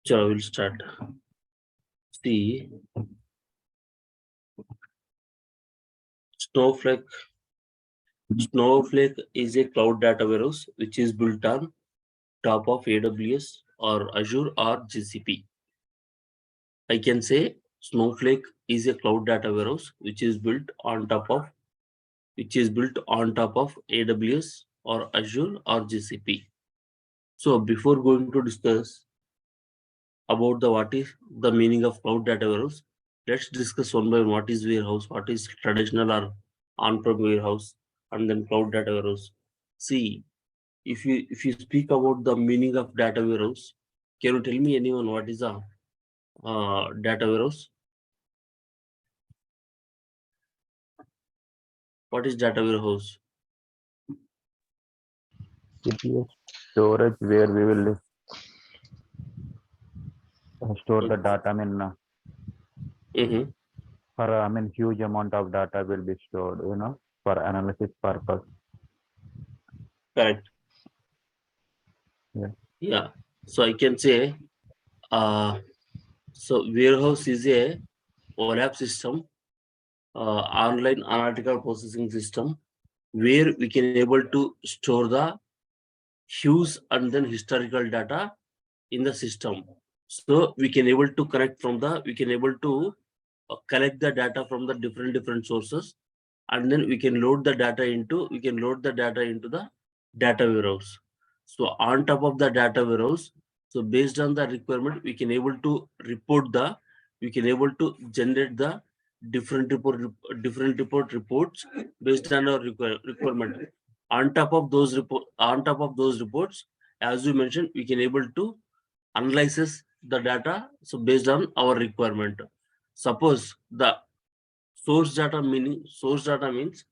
So I will start. See, Snowflake. Snowflake is a cloud data warehouse which is built on top of AWS or Azure or GCP. I can say Snowflake is a cloud data warehouse which is built on top of AWS or Azure or GCP. So before going to discuss about what is the meaning of cloud data warehouse, let's discuss one by one what is warehouse, what is traditional or on-prem warehouse, and then cloud data warehouse. See, if you speak about the meaning of data warehouse, can you tell me anyone what is a data warehouse? What is data warehouse? It is a storage where we will store the data. I mean, huge amount of data will be stored, for analysis purpose. Correct. Yeah. Yeah. So I can say, so warehouse is a OLAP system, online analytical processing system, where we can able to store the huge and then historical data in the system. So we can able to we can able to collect the data from the different sources, and then we can load the data into the data warehouse. So on top of the data warehouse, so based on the requirement, we can able to generate the different reports based on our requirement. On top of those reports, as you mentioned, we can able to analyzes the data, so based on our requirement. Suppose the source data means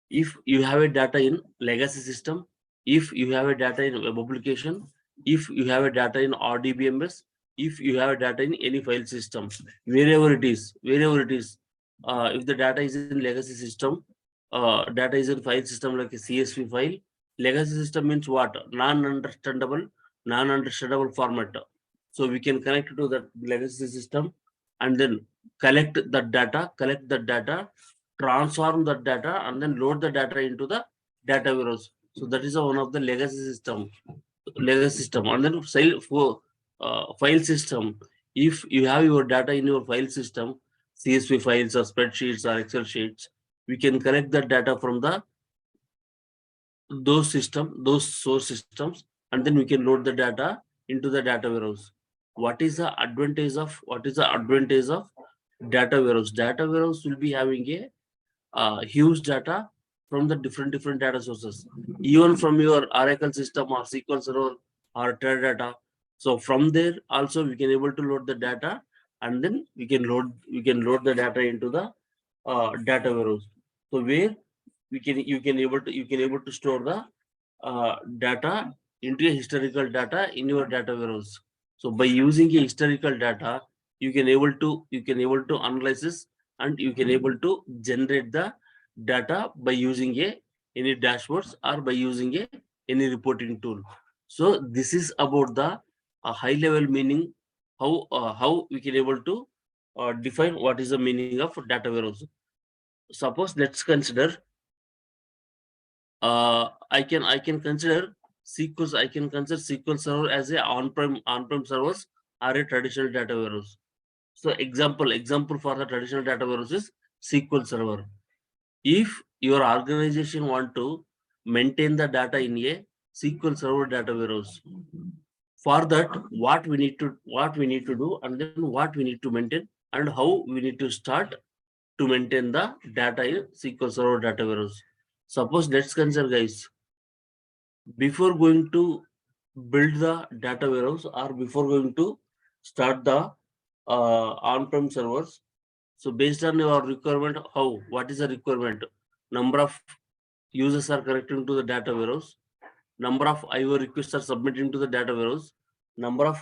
if you have a data in legacy system, if you have a data in web application, if you have a data in RDBMS, if you have a data in any file system, wherever it is, if the data is in legacy system, data is in file system like a CSV file. Legacy system means what? Non-understandable format. So we can connect to that legacy system and then collect that data, transform that data, and then load the data into the data warehouse. So that is one of the legacy system. And then file system. If you have your data in your file system, CSV files or spreadsheets or Excel sheets, we can collect the data from those source systems, and then we can load the data into the data warehouse. What is the advantage of data warehouse? Data warehouse will be having a huge data from the different data sources, even from your Oracle system or SQL Server or Teradata. So from there also we can able to load the data, and then we can load the data into the data warehouse. So where you can able to store the data into a historical data in your data warehouse. So by using a historical data, you can able to analyze this, and you can able to generate the data by using any dashboards or by using any reporting tool. So this is about the high level meaning, how we can able to define what is the meaning of data warehouse. Suppose let's consider I can consider SQL Server as a on-prem servers or a traditional data warehouse. So example for the traditional data warehouse is SQL Server. If your organization want to maintain the data in a SQL Server data warehouse, for that what we need to do, and then what we need to maintain, and how we need to start to maintain the data in SQL Server data warehouse. Suppose let's consider, guys, before going to build the data warehouse or before going to start the on-prem servers, so based on your requirement, what is the requirement? Number of users are connecting to the data warehouse, number of IO requests are submitting to the data warehouse, number of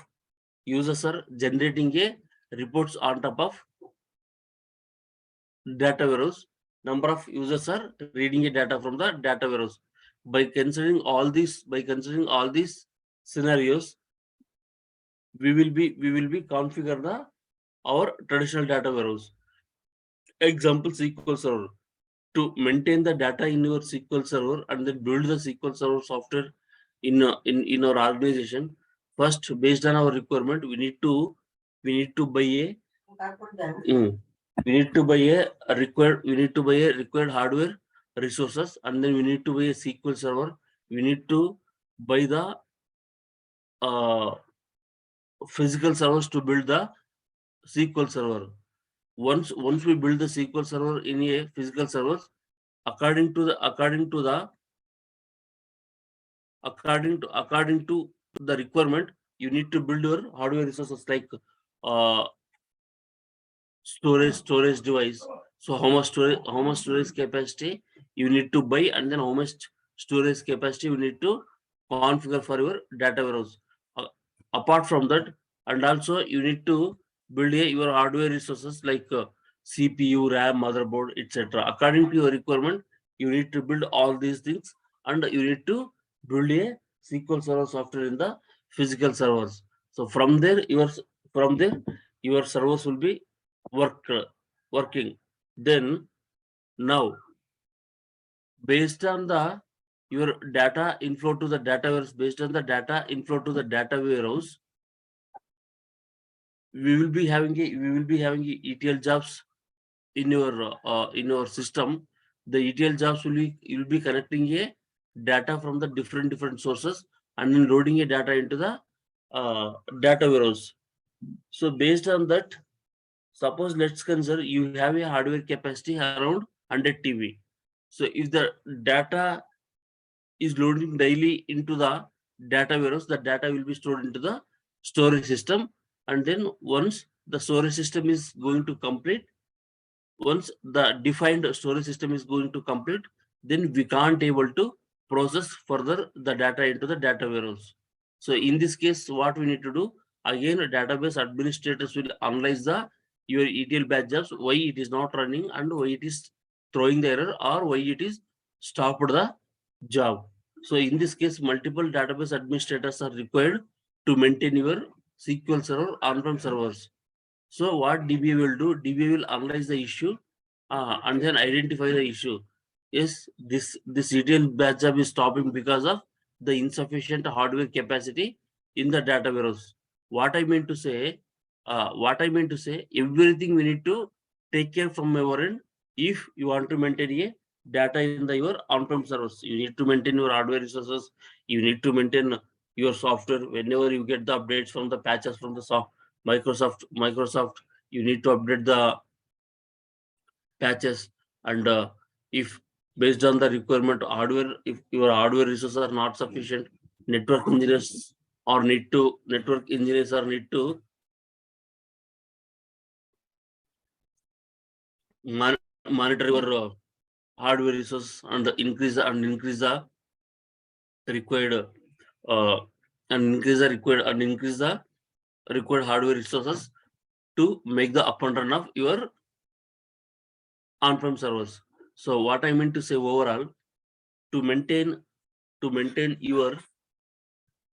users are generating a reports on top of data warehouse, number of users are reading a data from the data warehouse. By considering all these scenarios, we will be configure our traditional data warehouse. Example, SQL Server. To maintain the data in your SQL Server and then build the SQL Server software in our organization, first, based on our requirement, we need to buy a we need to buy a required hardware resources, and then we need to buy a SQL Server. We need to buy the physical servers to build the SQL Server. Once we build the SQL Server in a physical servers, according to the requirement, you need to build your hardware resources like uh, storage device. So how much storage capacity you need to buy, and then how much storage capacity you need to configure for your data warehouse. Apart from that, and also you need to build your hardware resources like CPU, RAM, motherboard, etc. According to your requirement, you need to build all these things, and you need to build a SQL Server software in the physical servers. So from there, your servers will be working. Then now, based on the your data inflow to the data warehouse, based on the data inflow to the data warehouse, we will be having a ETL jobs in your system. The ETL jobs will be connecting a data from the different sources and then loading a data into the data warehouse. So based on that, suppose let's consider you have a hardware capacity around 100 TB. So if the data is loading daily into the data warehouse, the data will be stored into the storage system. And then once the storage system is going to complete, once the defined storage system is going to complete, then we can't able to process further the data into the data warehouse. So in this case, what we need to do, again, database administrators will analyze the your ETL batch jobs, why it is not running and why it is throwing the error or why it is stopped the job. So in this case, multiple database administrators are required to maintain your SQL Server on-prem servers. So what DBA will do, DBA will analyze the issue and then identify the issue. Yes, this ETL batch job is stopping because of the insufficient hardware capacity in the data warehouse. What I mean to say, everything we need to take care from our end. If you want to maintain a data in your on-prem servers, you need to maintain your hardware resources. You need to maintain your software. Whenever you get the updates from the patches from the Microsoft, you need to update the patches. And if based on the requirement hardware, if your hardware resources are not sufficient, network engineers are need to monitor your hardware resource and increase the required uh, and increase the required hardware resources to make the up and run of your on-prem servers. So what I mean to say overall, to maintain your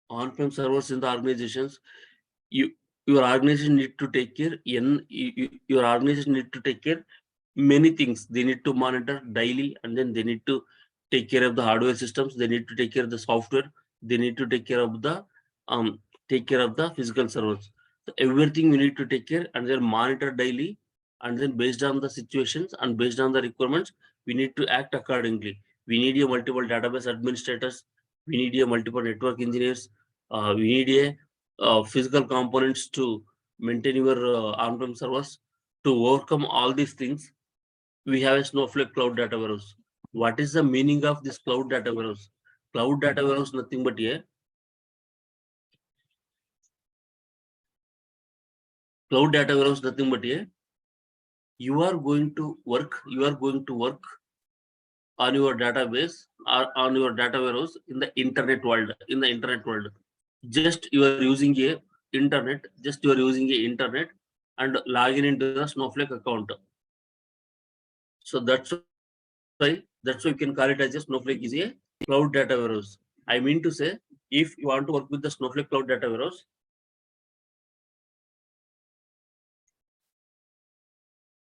on-prem servers in the organizations, you your organization need to take care your organization need to take care many things. They need to monitor daily, and then they need to take care of the hardware systems, they need to take care of the software, they need to take care of the physical servers. So everything we need to take care and then monitor daily, and then based on the situations and based on the requirements, we need to act accordingly. We need a multiple database administrators, we need a multiple network engineers, we need a physical components to maintain your on-prem servers. To overcome all these things, we have a Snowflake cloud data warehouse. What is the meaning of this cloud data warehouse? Cloud data warehouse nothing but a cloud data warehouse nothing but a you are going to work on your database or on your data warehouse in the internet world. Just you are using a internet and login into the Snowflake account. So that's why you can call it as a Snowflake is a cloud data warehouse. I mean to say, if you want to work with the Snowflake cloud data warehouse,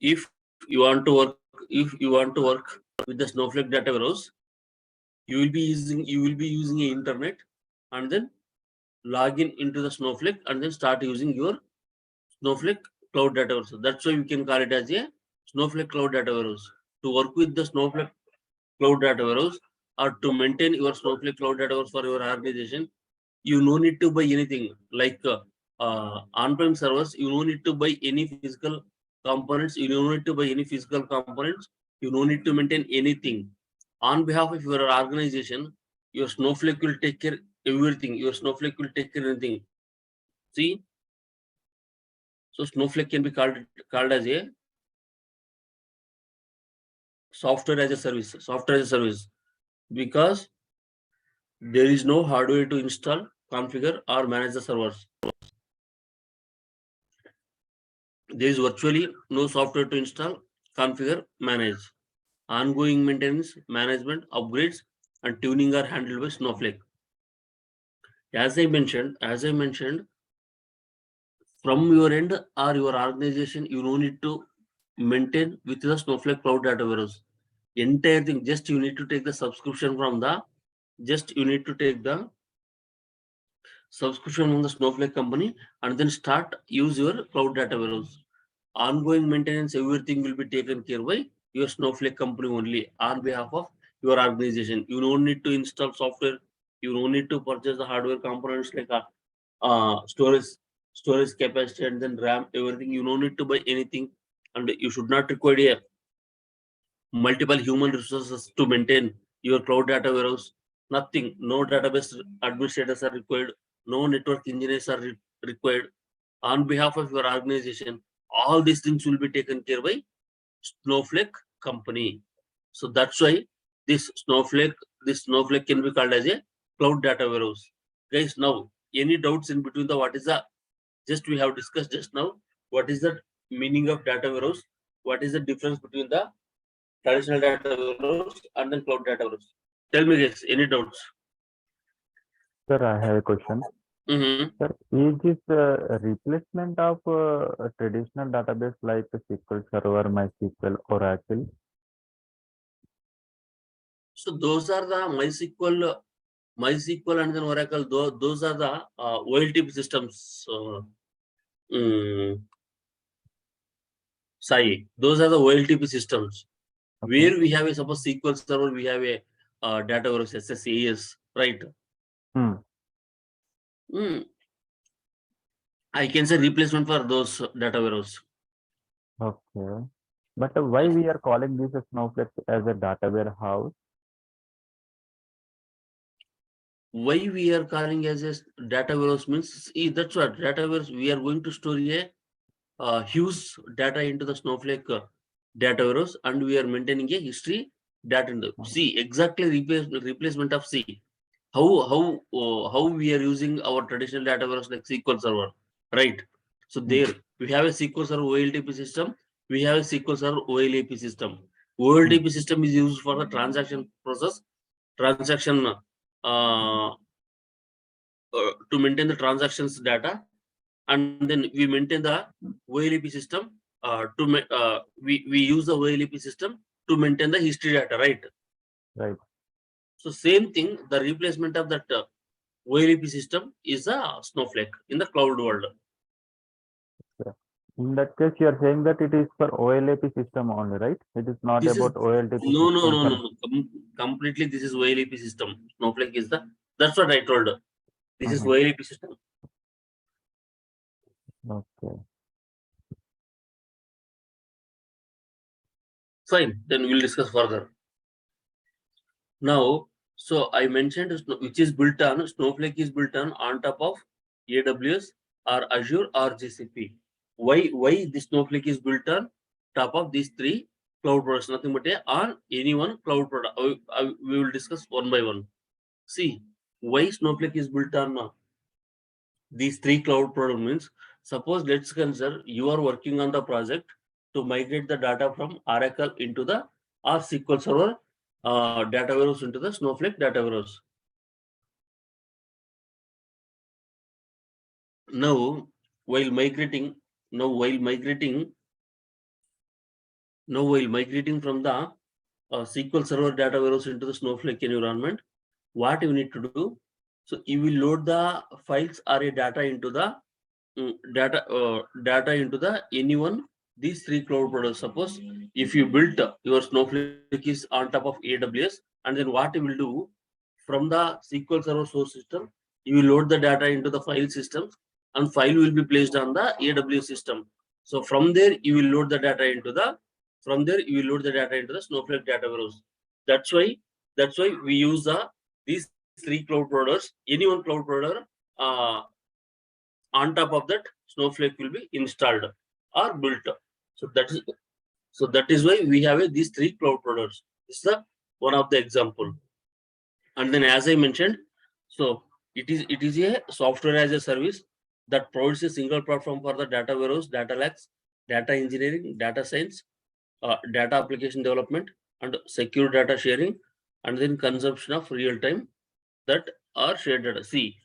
if you want to work with the Snowflake data warehouse, you will be using a internet and then log in into the Snowflake and then start using your Snowflake cloud data warehouse. That's why we can call it as a Snowflake cloud data warehouse. To work with the Snowflake cloud data warehouse or to maintain your Snowflake cloud data warehouse for your organization, you no need to buy anything like on-prem servers. You no need to buy any physical components. You no need to buy any physical components. You no need to maintain anything. On behalf of your organization, your Snowflake will take care everything. Your Snowflake will take care anything. See, so Snowflake can be called as a software as a service, because there is no hardware to install, configure, or manage the servers. There is virtually no software to install, configure, manage. Ongoing maintenance, management, upgrades, and tuning are handled by Snowflake. As I mentioned, from your end or your organization, you don't need to maintain with the Snowflake Cloud Data Warehouse. Entire thing, just you need to take the subscription from the, subscription from the Snowflake company and then start use your cloud data warehouse. Ongoing maintenance, everything will be taken care by your Snowflake company only on behalf of your organization. You don't need to install software. You don't need to purchase the hardware components like storage capacity and then RAM, everything. You don't need to buy anything, and you should not require multiple human resources to maintain your cloud data warehouse. Nothing. No database administrators are required. No network engineers are required. On behalf of your organization, all these things will be taken care by Snowflake company. So that's why this Snowflake can be called as a cloud data warehouse. Guys, now any doubts in between the what is the just we have discussed just now? What is the meaning of data warehouse? What is the difference between the traditional data warehouse and then cloud data warehouse? Tell me, guys, any doubts? Sir, I have a question. Sir, is this a replacement of a traditional database like SQL Server, MySQL, Oracle? So those are the MySQL and then Oracle. Those are the OLTP systems. Sai, those are the OLTP systems. Okay. Where we have a suppose SQL Server, we have a data warehouse SSAS, right? I can say replacement for those data warehouse. Okay. But why we are calling this a Snowflake as a data warehouse? Why we are calling as a data warehouse means, that's what data warehouse, we are going to store a huge data into the Snowflake data warehouse, and we are maintaining a history data in the C. Exactly replacement of C. How we are using our traditional data warehouse like SQL Server, right? So there we have a SQL Server OLTP system. We have a SQL Server OLAP system. OLTP system is used for the transaction process, transaction to maintain the transactions data, and then we maintain the OLAP system we use the OLAP system to maintain the history data, right? Right. So same thing, the replacement of that OLAP system is a Snowflake in the cloud world. In that case, you are saying that it is for OLAP system only, right? It is not This about is OLTP no. system. Completely, this is OLAP system. Snowflake is the. That's what I told. This is OLAP system. Okay. Fine. Then we'll discuss further. Now, so I mentioned which is built on Snowflake is built on top of AWS or Azure or GCP. Why this Snowflake is built on top of these three cloud products? Nothing but on any one cloud product. We will discuss one by one. See why Snowflake is built on these three cloud products means. Suppose let's consider you are working on the project to migrate the data from Oracle into the or SQL Server data warehouse into the Snowflake data warehouse. Now, while migrating, Now, while migrating from the SQL Server data warehouse into the Snowflake environment, what you need to do? So you will load the files or a data into the data into the anyone these three cloud providers. Suppose if you built your Snowflake is on top of AWS, and then what you will do from the SQL Server source system, you will load the data into the file systems, and file will be placed on the AWS system. So from there you will load the data into the Snowflake data warehouse. That's why we use these three cloud providers. Any one cloud provider uh, on top of that Snowflake will be installed or built. So that is why we have these three cloud providers. This is the one of the example. And then as I mentioned, so it is a software as a service that provides a single platform for the data warehouse, data lakes, data engineering, data science, data application development, and secure data sharing, and then consumption of real time that are shared data. See,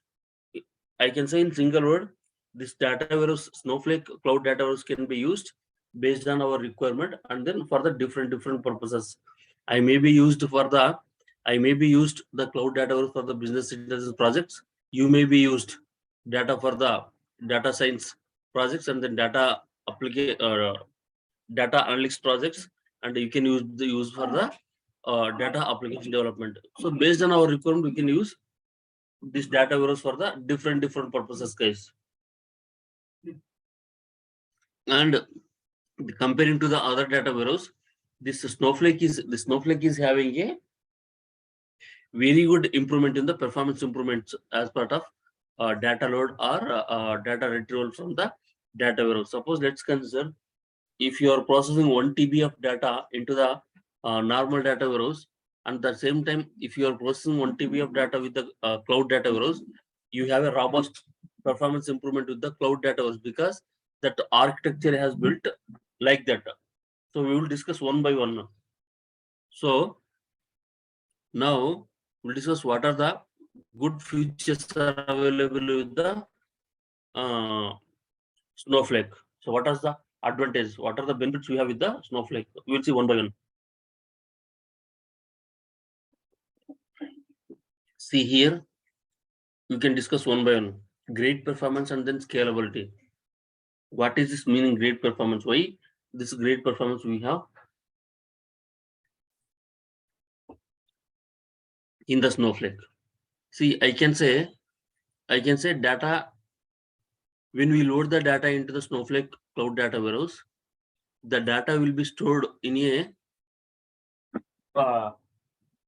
I can say in single word, this data warehouse, Snowflake cloud data warehouse can be used based on our requirement, and then for the different purposes. I may be used the cloud data warehouse for the business intelligence projects. You may be used data for the data science projects, and then data analytics projects, and you can use for the data application development. So based on our requirement, we can use this data warehouse for the different purposes, guys. And comparing to the other data warehouse, this Snowflake is having a very good improvement in the performance improvements as part of data load or data retrieval from the data warehouse. Suppose let's consider if you are processing 1 TB of data into the normal data warehouse, and at the same time, if you are processing 1 TB of data with the cloud data warehouse, you have a robust performance improvement with the cloud data warehouse because that architecture has built like that. So we will discuss one by one. So now we'll discuss what are the good features are available with the Snowflake. So what are the advantages? What are the benefits we have with the Snowflake? We will see one by one. See here, you can discuss one by one. Great performance and then scalability. What is this meaning great performance? Why this great performance we have in the Snowflake? See, I can say data, when we load the data into the Snowflake cloud data warehouse, the data will be stored in a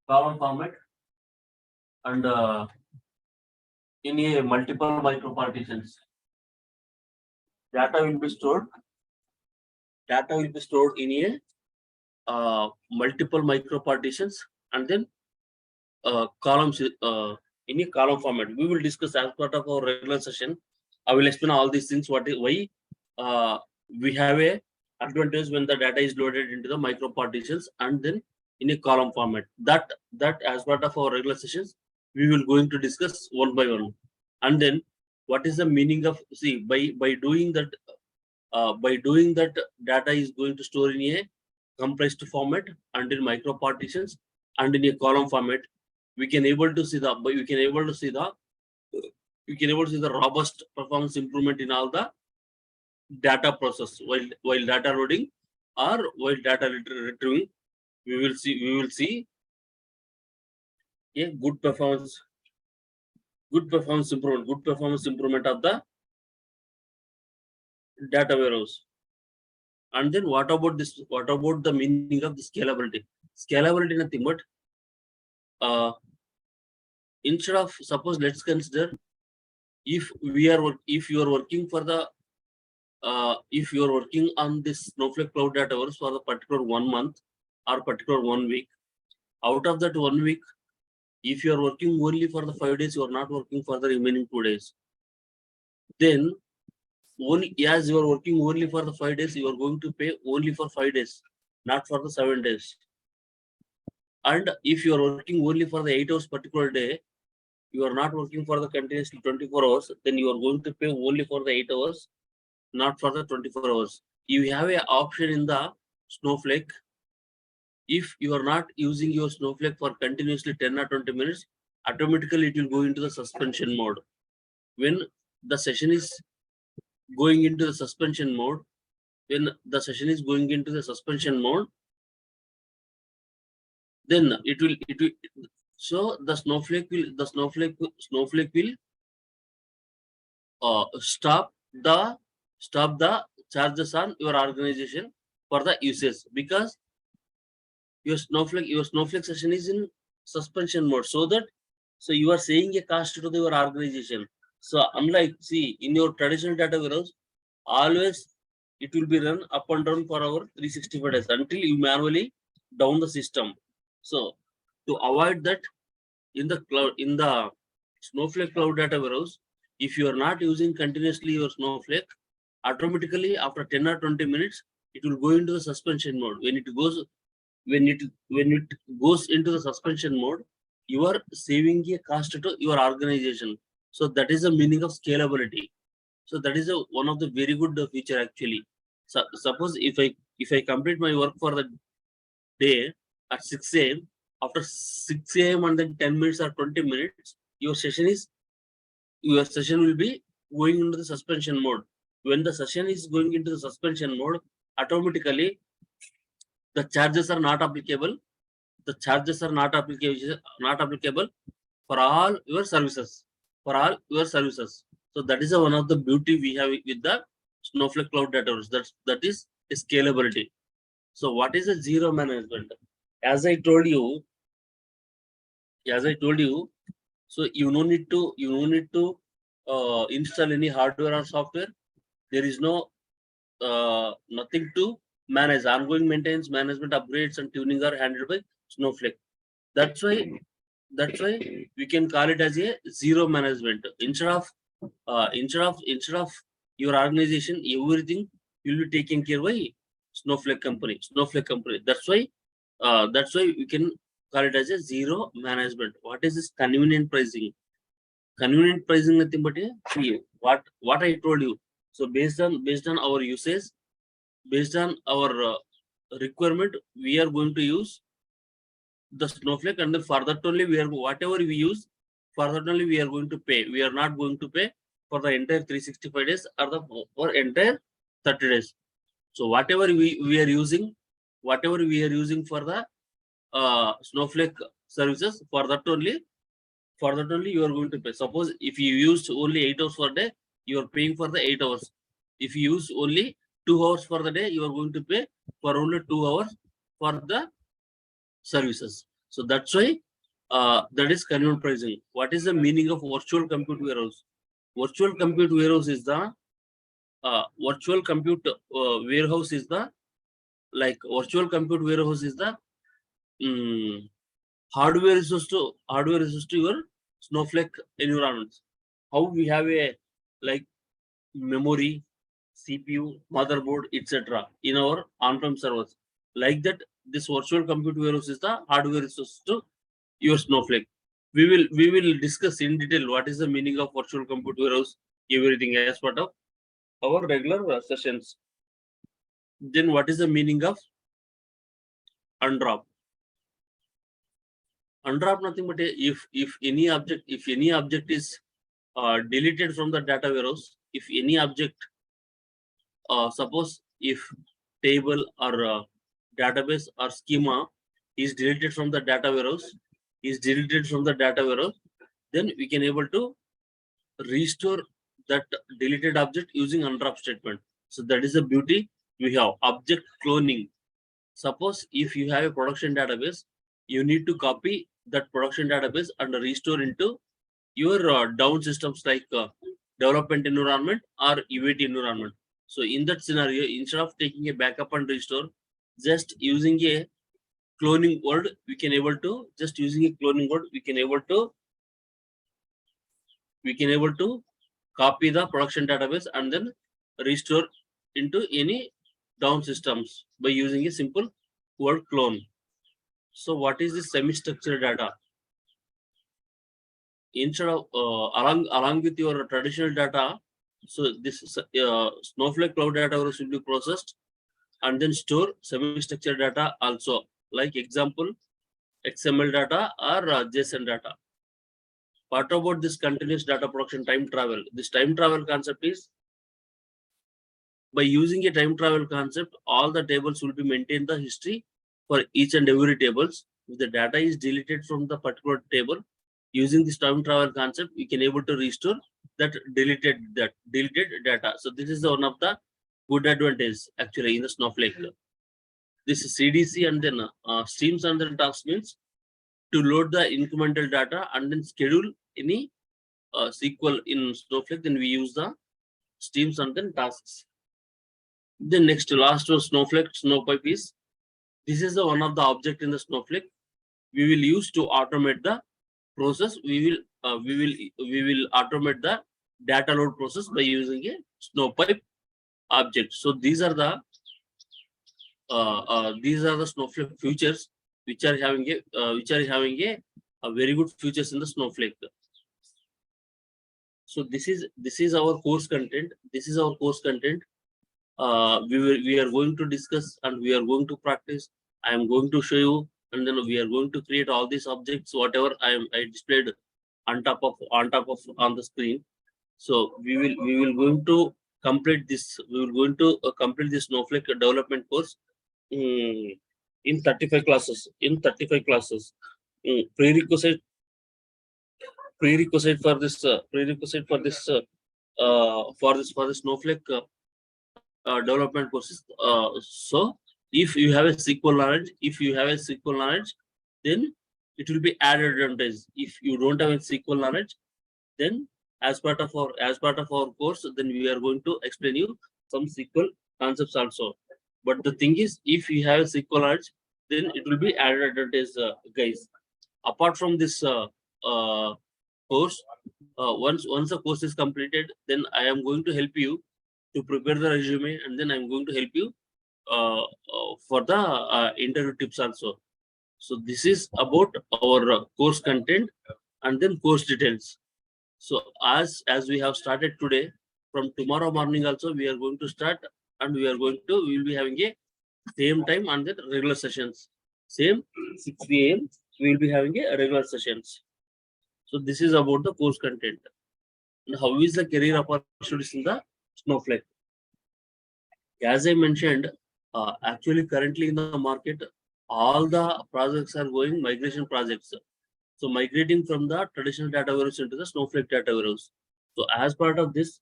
column format and in a multiple micro partitions. Data will be stored in a multiple micro partitions, and then columns in a column format. We will discuss as part of our regular session. I will explain all these things. Why we have a advantage when the data is loaded into the micro partitions and then in a column format. That as part of our regular sessions, we will going to discuss one by one. And then what is the meaning of, see, by doing that data is going to store in a compressed format and in micro partitions and in a column format. We can able to see the robust performance improvement in all the data process while data loading or while data retrieving. We will see a good performance improvement of the data warehouse. And then what about the meaning of the scalability? Scalability nothing but instead of, suppose let's consider if you are working on this Snowflake cloud data warehouse for the particular 1 month or particular 1 week. Out of that 1 week, if you are working only for the 5 days, you are not working for the remaining 2 days. Then as you are working only for the 5 days, you are going to pay only for 5 days, not for the 7 days. And if you are working only for the 8 hours particular day, you are not working for the continuously 24 hours, then you are going to pay only for the 8 hours, not for the 24 hours. You have an option in the Snowflake. If you are not using your Snowflake for continuously 10 or 20 minutes, automatically it will go into the suspension mode. When the session is going into the suspension mode, then it will so the Snowflake will stop the charges on your organization for the usage, because your Snowflake session is in suspension mode, so you are saving a cost to your organization. So unlike, see, in your traditional data warehouse, always it will be run up and down for our 365 days until you manually down the system. So to avoid that, in the Snowflake cloud data warehouse, if you are not using continuously your Snowflake, automatically after 10 or 20 minutes, it will go into the suspension mode. When it goes into the suspension mode, you are saving a cost to your organization. So that is the meaning of scalability. So that is one of the very good feature actually. So suppose if I complete my work for the day at 6 a.m. after 6 a.m. and then 10 minutes or 20 minutes, your session will be going into the suspension mode. When the session is going into the suspension mode, automatically the charges are not applicable. The charges are not applicable for all your services. So that is one of the beauty we have with the Snowflake Cloud Database. That is scalability. So what is a zero management? As I told you, so you no need to install any hardware or software. There is nothing to manage. Ongoing maintenance, management, upgrades, and tuning are handled by Snowflake. That's why we can call it as a zero management. Instead of your organization, everything will be taken care by Snowflake company. That's why we can call it as a zero management. What is this convenient pricing? Convenient pricing nothing but see what I told you. So based on our usage, based on our requirement, we are going to use the Snowflake, and then for that only whatever we use, for that only we are going to pay. We are not going to pay for the entire 365 days or for entire 30 days. So whatever we are using for the Snowflake services, for that only you are going to pay. Suppose if you used only 8 hours per day, you are paying for the 8 hours. If you use only 2 hours for the day, you are going to pay for only 2 hours for the services. So that's why that is convenient pricing. What is the meaning of virtual compute warehouse? Virtual compute warehouse is the virtual compute warehouse is the hardware resource to your Snowflake environments. How we have a memory, CPU, motherboard, etc. in our on-prem servers. Like that, this virtual compute warehouse is the hardware resource to your Snowflake. We will discuss in detail what is the meaning of virtual compute warehouse, everything as part of our regular sessions. Then what is the meaning of undrop? Undrop nothing but if any object is deleted from the data warehouse, if any object, suppose if table or database or schema is deleted from the data warehouse, then we can able to restore that deleted object using undrop statement. So that is the beauty we have. Object cloning. Suppose if you have a production database, you need to copy that production database and restore into your down systems like development environment or UAT environment. So in that scenario, instead of taking a backup and restore, just using a cloning word, we can able to copy the production database and then restore into any down systems by using a simple word clone. So what is this semi-structured data? Instead of along with your traditional data, so this Snowflake cloud data will be processed and then store semi-structured data also, like example, XML data or JSON data. What about this continuous data production time travel? This time travel concept is, by using a time travel concept, all the tables will be maintained the history for each and every tables. If the data is deleted from the particular table, using this time travel concept, we can able to restore that deleted data. So this is one of the good advantage actually in the Snowflake. This is CDC and then streams and then tasks means to load the incremental data and then schedule any SQL in Snowflake. Then we use the streams and then tasks. The next last was Snowflake Snowpipe is, this is the one of the object in the Snowflake we will use to automate the process. We will automate the data load process by using a Snowpipe object. So these are the Snowflake features which are having a very good features in the Snowflake. So this is our course content. This is our course content. We are going to discuss and we are going to practice. I am going to show you, and then we are going to create all these objects, whatever I displayed on top of on the screen. So we will going to complete this. We will going to complete this Snowflake development course in 35 classes. Prerequisite for this Snowflake development courses. So if you have a SQL knowledge, then it will be added advantage. If you don't have a SQL knowledge, then as part of our course, then we are going to explain you some SQL concepts also. But the thing is, if you have a SQL knowledge, then it will be added advantage, guys. Apart from this course, once the course is completed, then I am going to help you to prepare the resume, and then I'm going to help you for the interview tips also. So this is about our course content and then course details. So as we have started today, from tomorrow morning also we are going to start, and we will be having a same time and then regular sessions. Same 6 p.m. we will be having a regular sessions. So this is about the course content. And how is the career opportunities in the Snowflake? As I mentioned, actually currently in the market, all the projects are going migration projects. So migrating from the traditional data warehouse into the Snowflake data warehouse. So as part of this,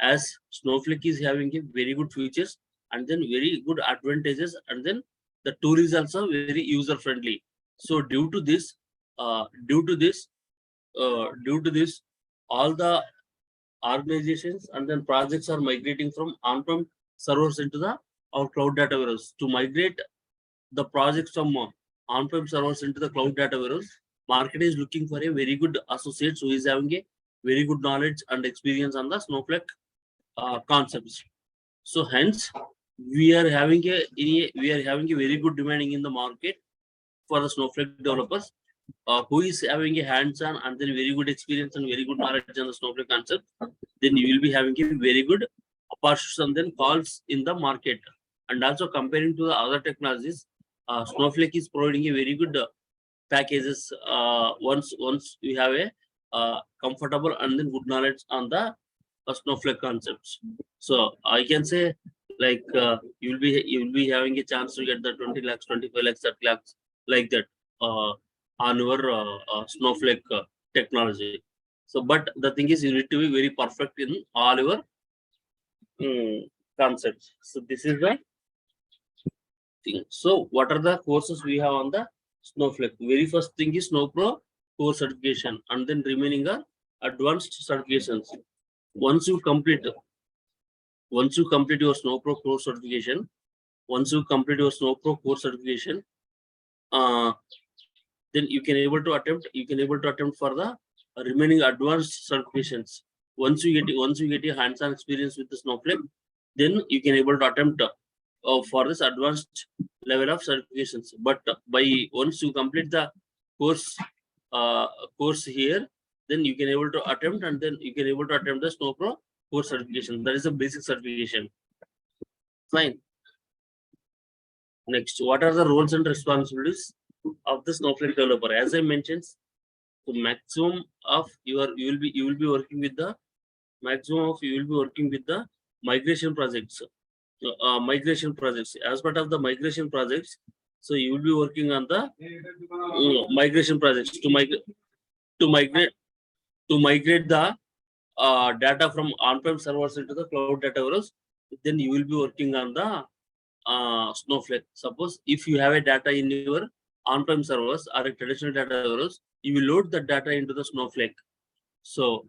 as Snowflake is having a very good features and then very good advantages, and then the tool is also very user friendly. So due to this, all the organizations and then projects are migrating from on-prem servers into the our cloud data warehouse. To migrate the projects from on-prem servers into the cloud data warehouse, market is looking for a very good associate who is having a very good knowledge and experience on the Snowflake concepts. So hence we are having a very good demanding in the market for the Snowflake developers who is having a hands-on and then very good experience and very good knowledge on the Snowflake concept. Then you will be having a very good opportunities and then calls in the market. And also comparing to the other technologies, Snowflake is providing a very good packages once you have a comfortable and then good knowledge on the Snowflake concepts. So I can say, like you will be having a chance to get the 20 lakhs, 25 lakhs, 30 lakhs, like that on your Snowflake technology. So but the thing is, you need to be very perfect in all your concepts. So this is the thing. So what are the courses we have on the Snowflake? Very first thing is SnowPro core certification, and then remaining are advanced certifications. Once you complete your SnowPro core certification, then you can able to attempt for the remaining advanced certifications. Once you get your hands-on experience with the Snowflake, then you can able to attempt for this advanced level of certifications. But by once you complete the course here, then you can able to attempt, and then you can able to attempt the SnowPro core certification. That is a basic certification. Fine. Next, what are the roles and responsibilities of the Snowflake developer? As I mentioned, the maximum of you will be working with the migration projects. Migration projects. As part of the migration projects, so you will be working on the migration projects to migrate the data from on-prem servers into the cloud data warehouse. Then you will be working on the Snowflake. Suppose if you have a data in your on-prem servers or a traditional data warehouse, you will load the data into the Snowflake. So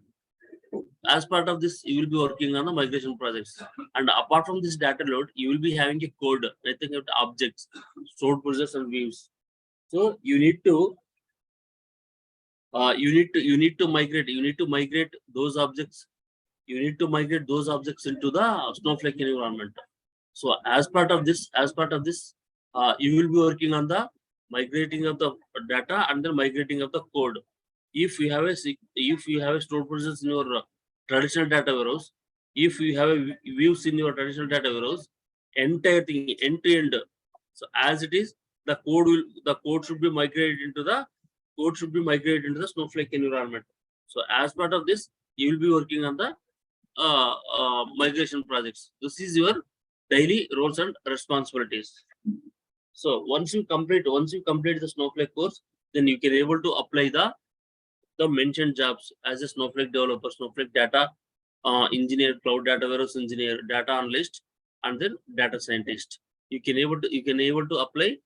as part of this, you will be working on the migration projects. And apart from this data load, you will be having a code, nothing about objects, stored procedures and views. So you need to migrate those objects. You need to migrate those objects into the Snowflake environment. So as part of this, you will be working on the migrating of the data and then migrating of the code. If you have a stored process in your traditional data warehouse, if you have a views in your traditional data warehouse, entire thing end to end. So as it is, the code should be migrated into the Snowflake environment. So as part of this, you will be working on the migration projects. This is your daily roles and responsibilities. So once you complete the Snowflake course, then you can able to apply the mentioned jobs as a Snowflake developer, Snowflake data engineer, cloud data warehouse engineer, data analyst, and then data scientist. You can able to apply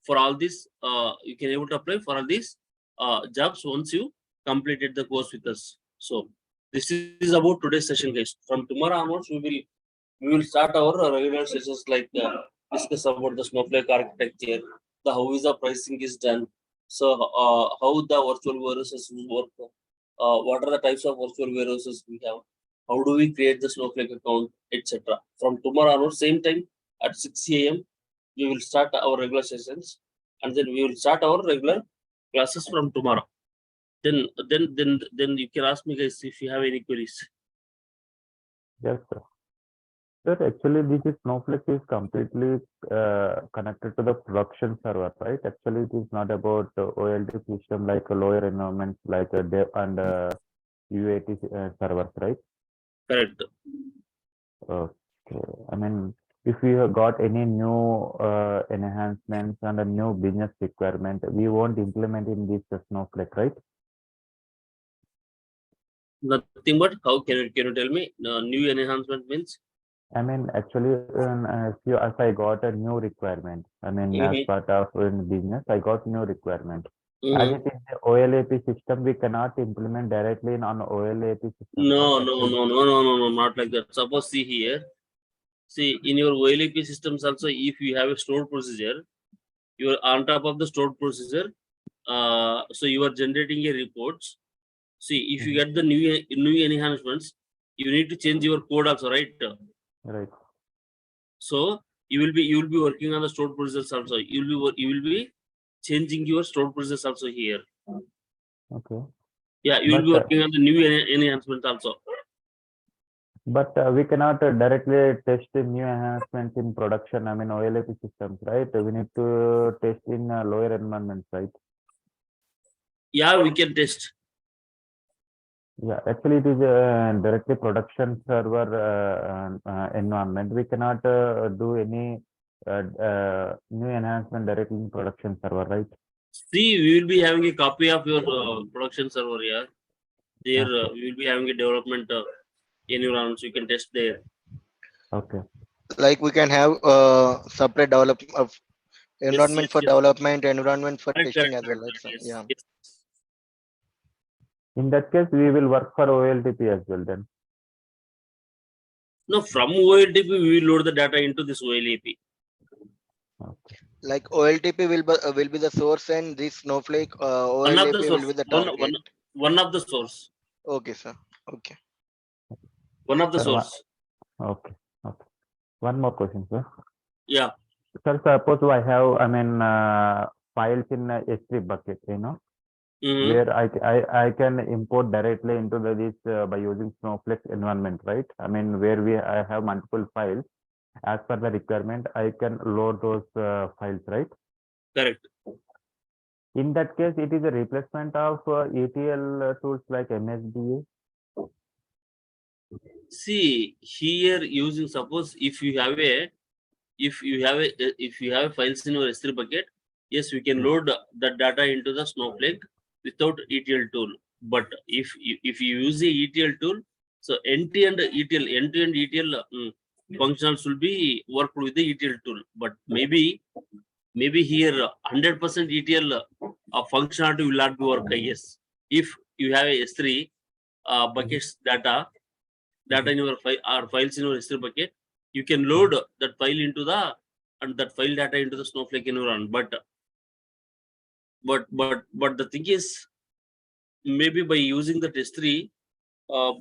for all these jobs once you completed the course with us. So this is about today's session, guys. From tomorrow onwards, we will start our regular sessions like discuss about the Snowflake architecture, the how is the pricing is done, so how the virtual warehouses work, what are the types of virtual warehouses we have, how do we create the Snowflake account, etc. From tomorrow onwards, same time at 6 a.m. we will start our regular sessions, and then we will start our regular classes from tomorrow. Then you can ask me, guys, if you have any queries. Yes, sir. Sir, actually, this Snowflake is completely connected to the production server, right? Actually, it is not about OLT system like a lower environments like a dev and UAT servers, right? Correct. Okay. I mean, if we have got any new enhancements and a new business requirement, we won't implement in this Snowflake, right? Nothing but how can you tell me new enhancement means? I mean, actually, if I got a new requirement, I mean, as part of business, I got new requirement. As it is the OLAP system, we cannot implement directly on OLAP system. No, not like that. Suppose see here, in your OLAP systems also, if you have a stored procedure, you are on top of the stored procedure. So you are generating a reports. See, if you get the new enhancements, you need to change your code also, right? Right. So you will be working on the stored procedures also. You will be changing your stored procedures also here. Okay. Yeah, you will be working on the new enhancements also. But we cannot directly test the new enhancements in production. I mean, OLAP systems, right? We need to test in lower environments, right? Yeah, we can test. Yeah, actually, it is a directly production server environment. We cannot do any new enhancement directly in production server, right? See, we will be having a copy of your production server here. There, we will be having a development environment, so you can test there. Okay. Like we can have separate development of environment for development, environment for testing as well, right? Yeah. Yes. In that case, we will work for OLTP as well then. No, from OLTP, we will load the data into this OLAP. Okay. Like OLTP will be the source and this Snowflake OLAP will be the target. One of the source. Okay, sir. Okay. One of the source. Okay. Okay. One more question, sir. Yeah. Sir, suppose I have, files in S3 bucket, where I can import directly into this by using Snowflake environment, right? I mean, where I have multiple files, as per the requirement, I can load those files, right? Correct. In that case, it is a replacement of ETL tools like MSDA. See here using, suppose if you have a files in your S3 bucket, yes, we can load the data into the Snowflake without ETL tool. But if you use the ETL tool, so end-to-end ETL functions will be worked with the ETL tool. But maybe here 100% ETL functionality will not be work. Yes, if you have a S3 buckets data in your file or files in your S3 bucket, you can load that file into the that file data into the Snowflake environment. But the thing is, maybe by using the S3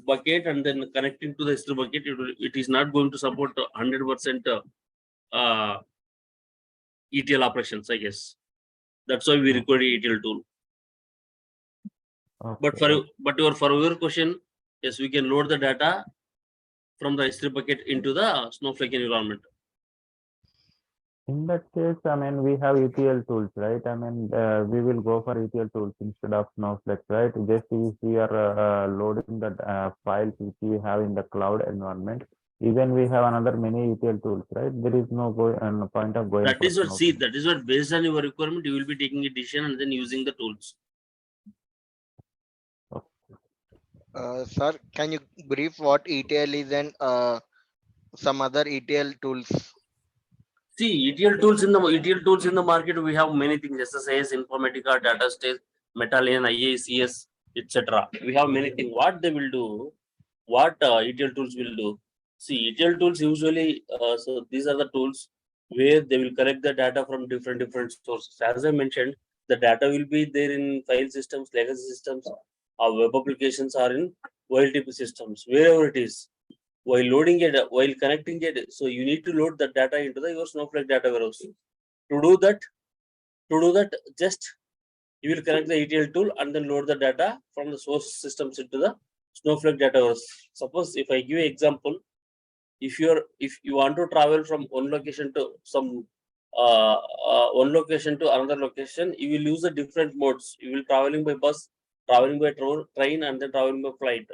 bucket and then connecting to the S3 bucket, it is not going to support 100% ETL operations, I guess. That's why we require ETL tool. Okay. But for your question, yes, we can load the data from the S3 bucket into the Snowflake environment. In that case, I mean, we have ETL tools, right? I mean, we will go for ETL tools instead of Snowflake, right? Just if we are loading the files which we have in the cloud environment, even we have another many ETL tools, right? There is no point of going. That is what, see, that is what, based on your requirement, you will be taking a decision and then using the tools. Sir, can you brief what ETL is and some other ETL tools? See, ETL tools in the market, we have many things: SSIS, Informatica, DataStage, Metallian, IACS, etc. We have many things. What they will do, what ETL tools will do. See, ETL tools usually, so these are the tools where they will collect the data from different sources. As I mentioned, the data will be there in file systems, legacy systems, or web applications, or in OLTP systems, wherever it is. While loading it, while connecting it, so you need to load the data into your Snowflake data warehouse. To do that, just you will connect the ETL tool and then load the data from the source systems into the Snowflake data warehouse. Suppose if I give an example, if you want to travel from one location to one location to another location, you will use the different modes. You will traveling by bus, traveling by train, and then traveling by flight.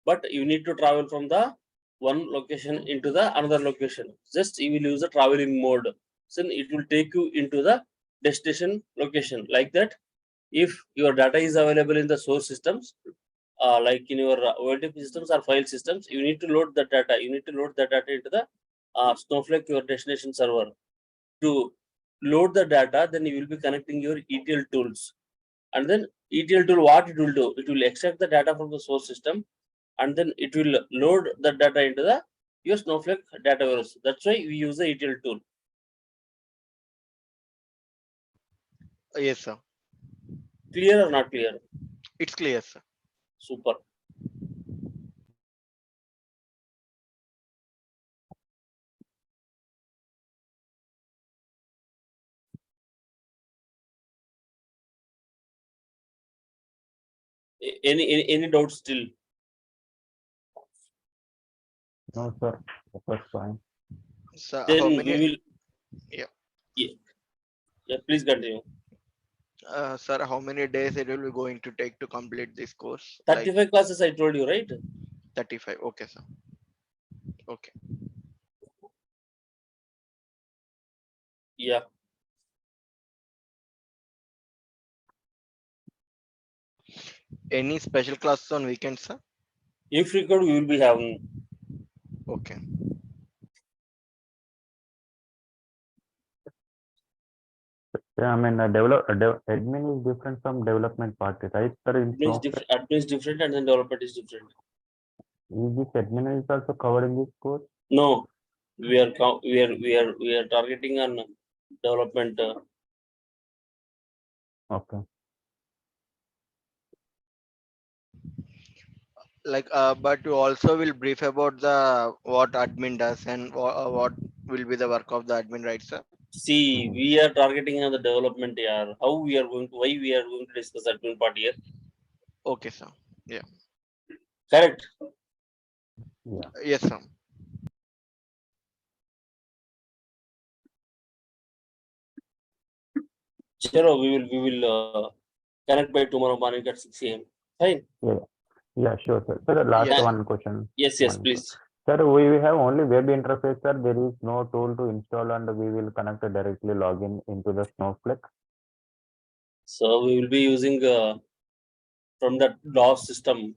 But you need to travel from the one location into the another location. Just you will use the traveling mode. So it will take you into the destination location. Like that, if your data is available in the source systems, like in your OLTP systems or file systems, you need to load the data. You need to load the data into the Snowflake, your destination server. To load the data, then you will be connecting your ETL tools. And then ETL tool, what it will do? It will extract the data from the source system, and then it will load the data into your Snowflake data warehouse. That's why we use the ETL tool. Yes, sir. Clear or not clear? It's clear, sir. Super. Any doubts still? No, sir. That's fine. So Then how we many? will. Yeah. Yeah. Please continue. Sir, how many days it will be going to take to complete this course? 35 classes I told you, right? 35. Okay, sir. Okay. Yeah. Any special classes on weekends, sir? If required, we will be having. Okay. Yeah, I mean, admin is different from development part, right? Sir, in Snowflake, Admin is different and then development is different. is this admin is also covered in this course? No, we are targeting on development. Okay. Like, but you also will brief about the what admin does and what will be the work of the admin, right, sir? See, we are targeting on the development here. Why we are going to discuss admin part here? Okay, sir. Yeah. Correct. Yeah. Yes, sir. Sure, we will connect by tomorrow morning at 6 a.m. Fine. Yeah, sure, sir. Sir, the last Yes. one question. Yes, please. Sir, we have only web interface, sir. There is no tool to install, and we will connect directly login into the Snowflake. So we will be using from that DOS system.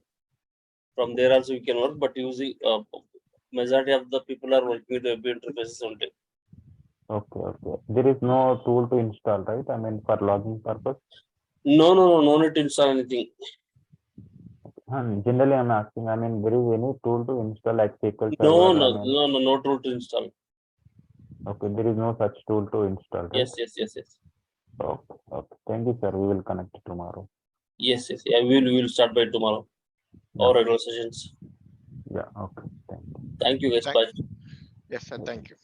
From there also we can work, but using majority of the people are working with web interfaces only. Okay. There is no tool to install, right? I mean, for logging purpose. No need to install anything. Generally, I'm asking. I mean, there is any tool to install like SQL Server? No tool to install. Okay, there is no such tool to install, right? Yes. Okay. Thank you, sir. We will connect tomorrow. Yes. Yeah, we will start by tomorrow. Yeah. Our regular sessions. Yeah. Okay. Thank you. Thank you guys. Thank- Bye. Yes, sir. Thank you.